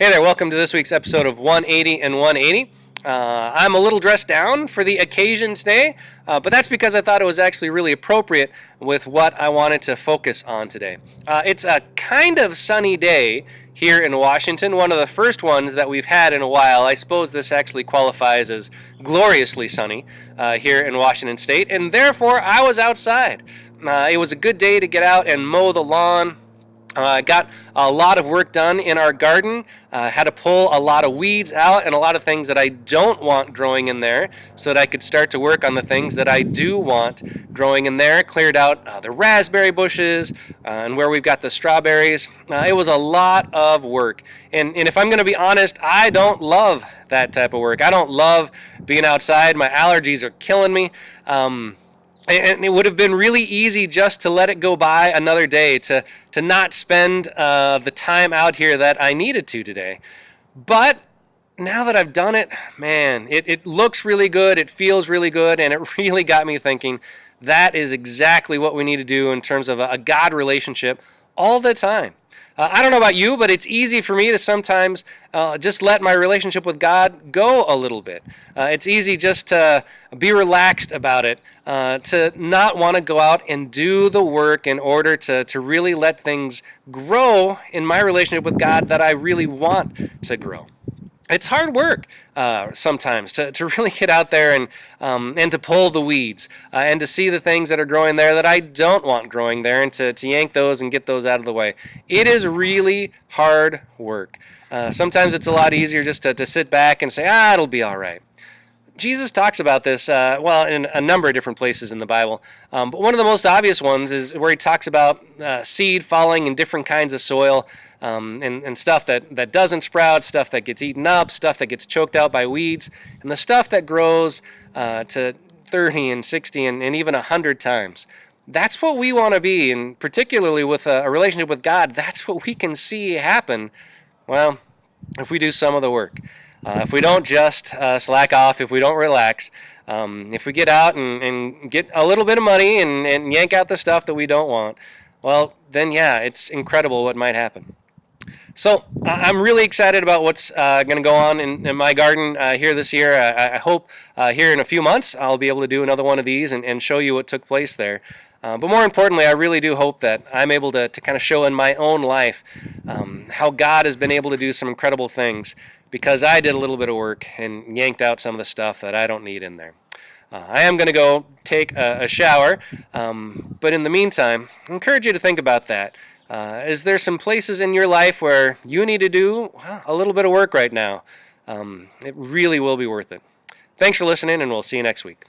Hey there, welcome to this week's episode of 180 and 180. I'm a little dressed down for the occasion today, but that's because I thought it was actually really appropriate with what I wanted to focus on today. It's a kind of sunny day here in Washington, one of the first ones that we've had in a while. I suppose this actually qualifies as gloriously sunny here in Washington State, and therefore I was outside. It was a good day to get out and mow the lawn. Got a lot of work done in our garden, had to pull a lot of weeds out and a lot of things that I don't want growing in there so that I could start to work on the things that I do want growing in there. Cleared out the raspberry bushes and where we've got the strawberries. It was a lot of work. And if I'm going to be honest, I don't love that type of work. I don't love being outside. My allergies are killing me. And it would have been really easy just to let it go by another day, to not spend the time out here that I needed to today. But now that I've done it, man, it looks really good, it feels really good, and it really got me thinking that is exactly what we need to do in terms of a God relationship all the time. I don't know about you, but it's easy for me to sometimes just let my relationship with God go a little bit. It's easy just to be relaxed about it, to not want to go out and do the work in order to really let things grow in my relationship with God that I really want to grow. It's hard work sometimes to really get out there and to pull the weeds and to see the things that are growing there that I don't want growing there and to yank those and get those out of the way. It is really hard work. Sometimes it's a lot easier just to sit back and say, it'll be all right. Jesus talks about this, in a number of different places in the Bible. But one of the most obvious ones is where he talks about seed falling in different kinds of soil and stuff that doesn't sprout, stuff that gets eaten up, stuff that gets choked out by weeds, and the stuff that grows to 30 and 60 and even 100 times. That's what we want to be, and particularly with a relationship with God, that's what we can see happen, well, if we do some of the work. If we don't just slack off, if we don't relax, if we get out and get a little bit of money and yank out the stuff that we don't want, well, then yeah, it's incredible what might happen. So I'm really excited about what's going to go on in my garden here this year. I hope here in a few months I'll be able to do another one of these and show you what took place there. But more importantly, I really do hope that I'm able to kind of show in my own life how God has been able to do some incredible things because I did a little bit of work and yanked out some of the stuff that I don't need in there. I am going to go take a shower, but in the meantime, I encourage you to think about that. Is there some places in your life where you need to do a little bit of work right now? It really will be worth it. Thanks for listening, and we'll see you next week.